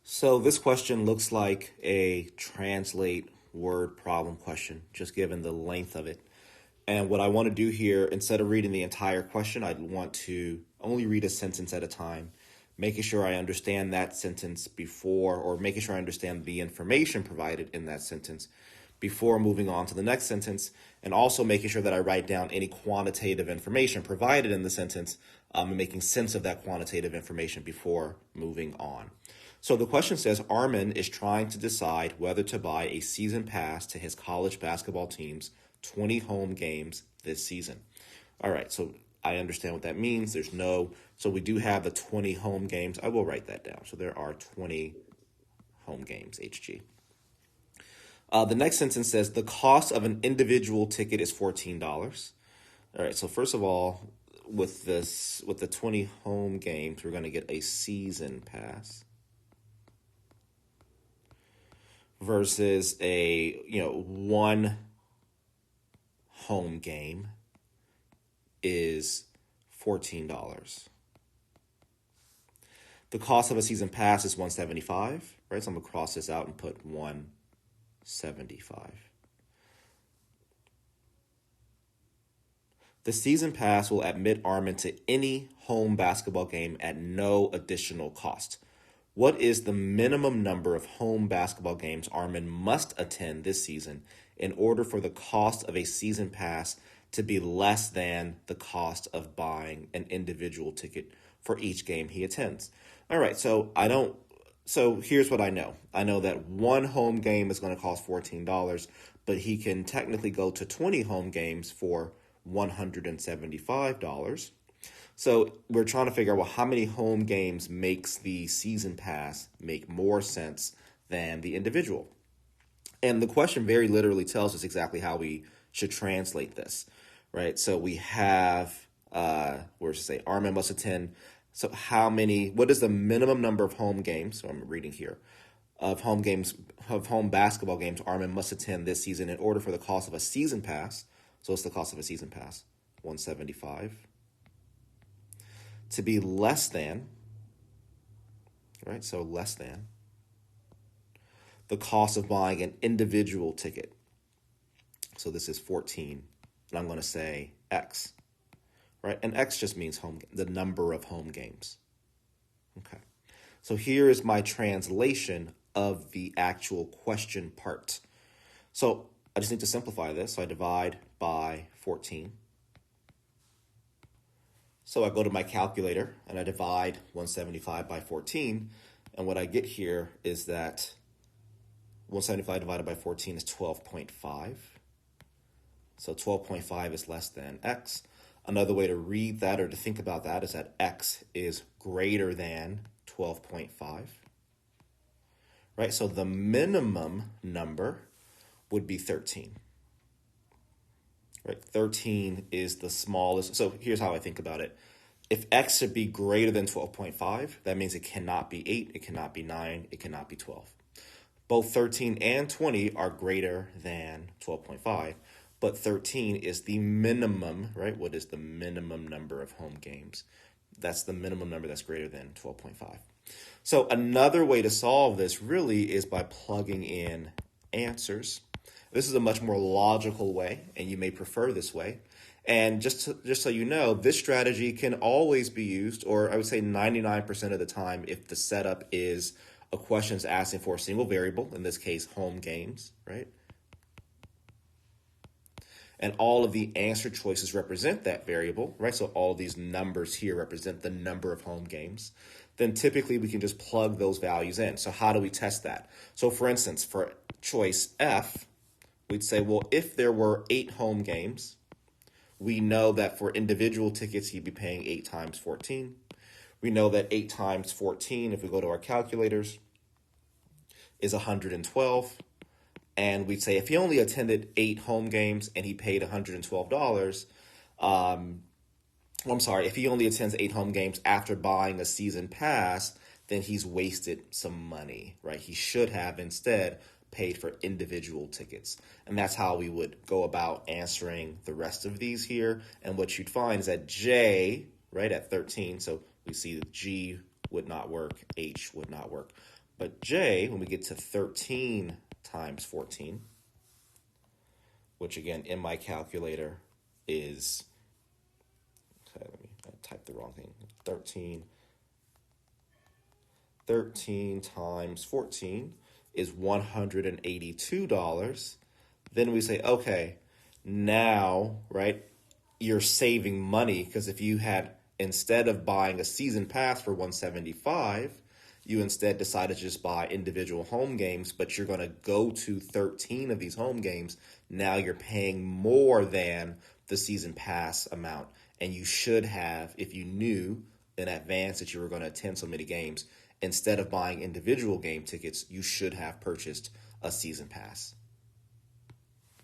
So this question looks like a translate word problem question, just given the length of it. And what I want to do here, instead of reading the entire question, I'd want to only read a sentence at a time, making sure I understand that sentence before, or making sure I understand the information provided in that sentence before moving on to the next sentence, and also making sure that I write down any quantitative information provided in the sentence and making sense of that quantitative information before moving on. So the question says Armin is trying to decide whether to buy a season pass to his college basketball team's 20 home games this season. All right, so I understand what that means. So we do have the 20 home games. I will write that down. So there are 20 home games, HG. The next sentence says the cost of an individual ticket is $14. All right, so first of all, with the 20 home games, we're going to get a season pass versus a one home game is $14. The cost of a season pass is $175, right? So I'm gonna cross this out and put $175. The season pass will admit Armin to any home basketball game at no additional cost. What is the minimum number of home basketball games Armin must attend this season in order for the cost of a season pass to be less than the cost of buying an individual ticket for each game he attends? All right, so here's what I know. I know that one home game is going to cost $14, but he can technically go to 20 home games for $175. So we're trying to figure out, well, how many home games makes the season pass make more sense than the individual? And the question very literally tells us exactly how we should translate this, right? So we have, where to say Armin must attend. So what is the minimum number of home games? So I'm reading here of home basketball games Armin must attend this season in order for the cost of a season pass. So what's the cost of a season pass? $175. To be less than, right? So less than the cost of buying an individual ticket. So this is 14, and I'm going to say X, right? And X just means the number of home games. Okay. So here is my translation of the actual question part. So I just need to simplify this. So I divide by 14. So I go to my calculator and I divide 175 by 14. And what I get here is that 175 divided by 14 is 12.5. So 12.5 is less than X. Another way to read that or to think about that is that X is greater than 12.5. Right? So the minimum number would be 13. Right, 13 is the smallest. So here's how I think about it. If X should be greater than 12.5, that means it cannot be 8, it cannot be 9, it cannot be 12. Both 13 and 20 are greater than 12.5, but 13 is the minimum, right? What is the minimum number of home games? That's the minimum number that's greater than 12.5. So another way to solve this really is by plugging in answers. This is a much more logical way, and you may prefer this way. And just so you know, this strategy can always be used, or I would say 99% of the time, if the setup is a question is asking for a single variable, in this case, home games, right? And all of the answer choices represent that variable, right? So all these numbers here represent the number of home games. Then typically we can just plug those values in. So how do we test that? So for instance, for choice F, we'd say, well, if there were 8 home games, we know that for individual tickets, he'd be paying 8 times 14. We know that 8 times 14, if we go to our calculators, is 112. And we'd say if he only attended 8 home games and he paid $112, if he only attends 8 home games after buying a season pass, then he's wasted some money, right? He should have instead paid for individual tickets. And that's how we would go about answering the rest of these here. And what you'd find is that J, right, at 13, so we see that G would not work, H would not work. But J, when we get to 13 times 14, which again in my calculator is, okay, let me type the wrong thing, 13 times 14 is $182. Then we say, okay, now, right, you're saving money because if you had, instead of buying a season pass for 175, you instead decided to just buy individual home games, but you're going to go to 13 of these home games. Now you're paying more than the season pass amount. And you should have, if you knew in advance that you were going to attend so many games, instead of buying individual game tickets, you should have purchased a season pass.